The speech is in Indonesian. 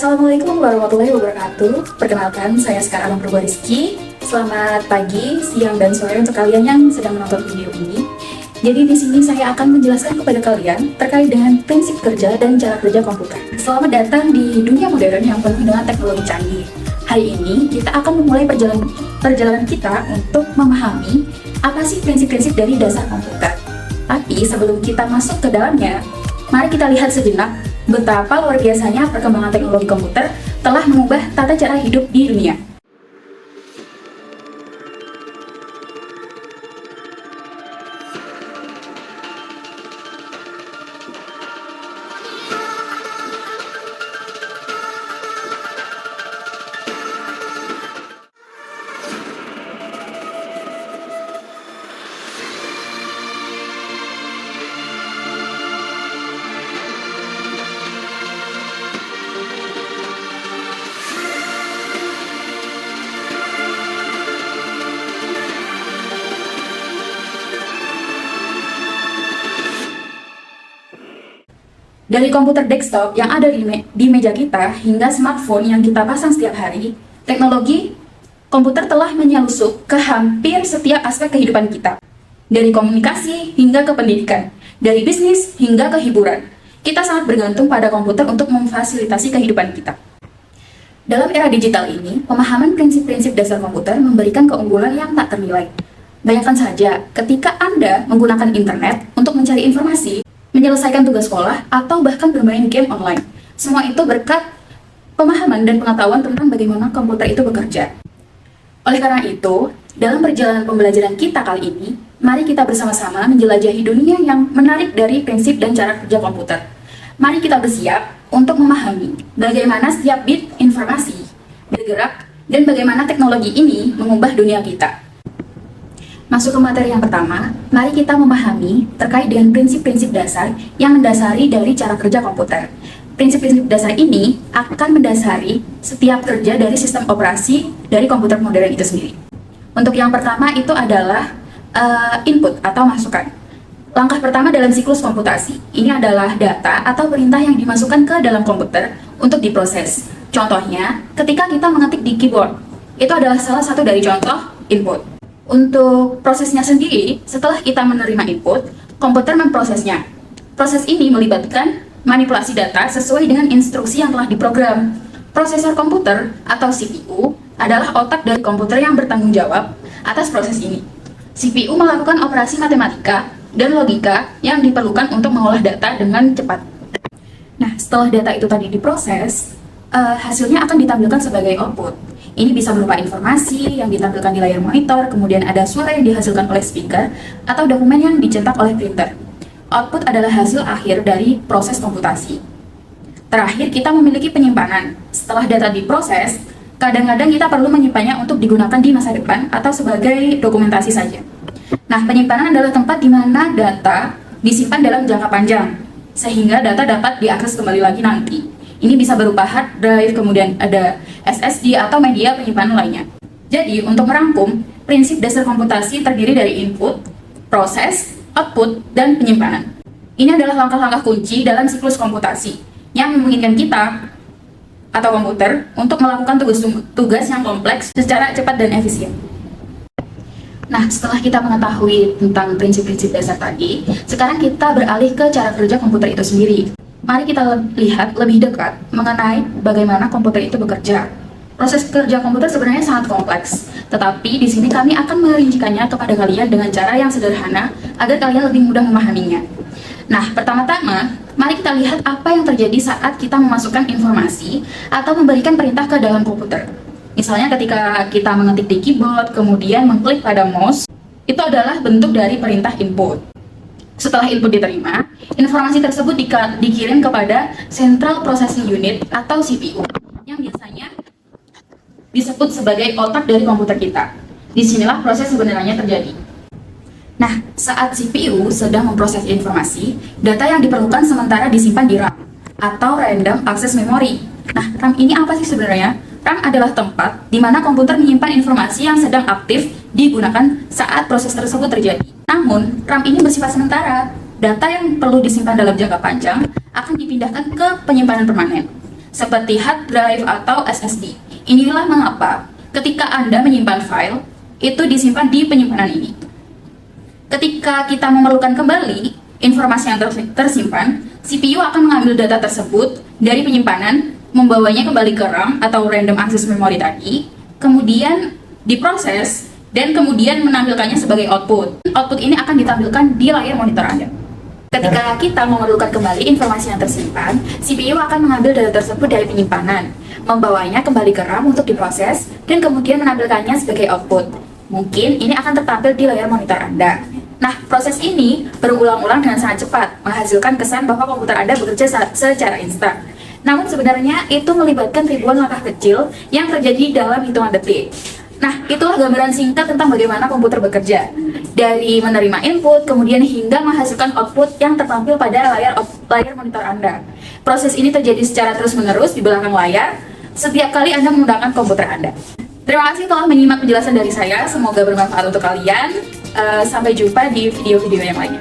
Assalamualaikum warahmatullahi wabarakatuh. Perkenalkan, saya Sekar Alam Purba Rizky. Selamat pagi, siang, dan sore untuk kalian yang sedang menonton video ini. Jadi di sini saya akan menjelaskan kepada kalian terkait dengan prinsip kerja dan cara kerja komputer. Selamat datang di dunia modern yang penuh dengan teknologi canggih. Hari ini kita akan memulai perjalanan kita untuk memahami apa sih prinsip-prinsip dari dasar komputer. Tapi sebelum kita masuk ke dalamnya, mari kita lihat sejenak betapa luar biasanya perkembangan teknologi komputer telah mengubah tata cara hidup di dunia. Dari komputer desktop yang ada di meja kita hingga smartphone yang kita pasang setiap hari, teknologi komputer telah menyelusup ke hampir setiap aspek kehidupan kita. Dari komunikasi hingga ke pendidikan, dari bisnis hingga ke hiburan, kita sangat bergantung pada komputer untuk memfasilitasi kehidupan kita. Dalam era digital ini, pemahaman prinsip-prinsip dasar komputer memberikan keunggulan yang tak ternilai. Bayangkan saja, ketika Anda menggunakan internet untuk mencari informasi, menyelesaikan tugas sekolah, atau bahkan bermain game online. Semua itu berkat pemahaman dan pengetahuan tentang bagaimana komputer itu bekerja. Oleh karena itu, dalam perjalanan pembelajaran kita kali ini, mari kita bersama-sama menjelajahi dunia yang menarik dari prinsip dan cara kerja komputer. Mari kita bersiap untuk memahami bagaimana setiap bit informasi bergerak dan bagaimana teknologi ini mengubah dunia kita. Masuk ke materi yang pertama, mari kita memahami terkait dengan prinsip-prinsip dasar yang mendasari dari cara kerja komputer. Prinsip-prinsip dasar ini akan mendasari setiap kerja dari sistem operasi dari komputer modern itu sendiri. Untuk yang pertama itu adalah input atau masukan. Langkah pertama dalam siklus komputasi, ini adalah data atau perintah yang dimasukkan ke dalam komputer untuk diproses. Contohnya, ketika kita mengetik di keyboard, itu adalah salah satu dari contoh input. Untuk prosesnya sendiri, setelah kita menerima input, komputer memprosesnya. Proses ini melibatkan manipulasi data sesuai dengan instruksi yang telah diprogram. Prosesor komputer atau CPU adalah otak dari komputer yang bertanggung jawab atas proses ini. CPU melakukan operasi matematika dan logika yang diperlukan untuk mengolah data dengan cepat. Nah, setelah data itu tadi diproses, hasilnya akan ditampilkan sebagai output. Ini bisa berupa informasi yang ditampilkan di layar monitor, kemudian ada suara yang dihasilkan oleh speaker, atau dokumen yang dicetak oleh printer. Output adalah hasil akhir dari proses komputasi. Terakhir, kita memiliki penyimpanan. Setelah data diproses, kadang-kadang kita perlu menyimpannya untuk digunakan di masa depan atau sebagai dokumentasi saja. Nah, penyimpanan adalah tempat di mana data disimpan dalam jangka panjang, sehingga data dapat diakses kembali lagi nanti. Ini bisa berupa hard drive, kemudian ada SSD atau media penyimpanan lainnya. Jadi, untuk merangkum, prinsip dasar komputasi terdiri dari input, proses, output, dan penyimpanan. Ini adalah langkah-langkah kunci dalam siklus komputasi yang memungkinkan kita atau komputer untuk melakukan tugas yang kompleks secara cepat dan efisien. Nah, setelah kita mengetahui tentang prinsip-prinsip dasar tadi, sekarang kita beralih ke cara kerja komputer itu sendiri. Mari kita lihat lebih dekat mengenai bagaimana komputer itu bekerja. Proses kerja komputer sebenarnya sangat kompleks, tetapi di sini kami akan merincikannya kepada kalian dengan cara yang sederhana agar kalian lebih mudah memahaminya. Nah, pertama-tama, mari kita lihat apa yang terjadi saat kita memasukkan informasi atau memberikan perintah ke dalam komputer. Misalnya ketika kita mengetik di keyboard, kemudian mengklik pada mouse, itu adalah bentuk dari perintah input. Setelah input diterima, informasi tersebut dikirim kepada Central Processing Unit atau CPU, yang biasanya disebut sebagai otak dari komputer kita. Disinilah proses sebenarnya terjadi. Nah, saat CPU sedang memproses informasi, data yang diperlukan sementara disimpan di RAM atau Random Access Memory. Nah, RAM ini apa sih sebenarnya? RAM adalah tempat di mana komputer menyimpan informasi yang sedang aktif digunakan saat proses tersebut terjadi. Namun, RAM ini bersifat sementara. Data yang perlu disimpan dalam jangka panjang akan dipindahkan ke penyimpanan permanen. seperti hard drive atau SSD. Inilah mengapa ketika Anda menyimpan file, itu disimpan di penyimpanan ini. Ketika kita memerlukan kembali informasi yang tersimpan, CPU akan mengambil data tersebut dari penyimpanan, membawanya kembali ke RAM atau random access memory tadi, kemudian diproses, dan kemudian menampilkannya sebagai output. Output ini akan ditampilkan di layar monitor Anda. Ketika kita memerlukan kembali informasi yang tersimpan, CPU akan mengambil data tersebut dari penyimpanan, membawanya kembali ke RAM untuk diproses, dan kemudian menampilkannya sebagai output. Mungkin ini akan tertampil di layar monitor Anda. Nah, proses ini berulang-ulang dengan sangat cepat, menghasilkan kesan bahwa komputer Anda bekerja secara instan. Namun sebenarnya itu melibatkan ribuan langkah kecil yang terjadi dalam hitungan detik. Nah, itulah gambaran singkat tentang bagaimana komputer bekerja. Dari menerima input, kemudian hingga menghasilkan output yang tertampil pada layar monitor Anda. Proses ini terjadi secara terus-menerus di belakang layar setiap kali Anda menggunakan komputer Anda. Terima kasih telah menyimak penjelasan dari saya, semoga bermanfaat untuk kalian. Sampai jumpa di video-video yang lainnya.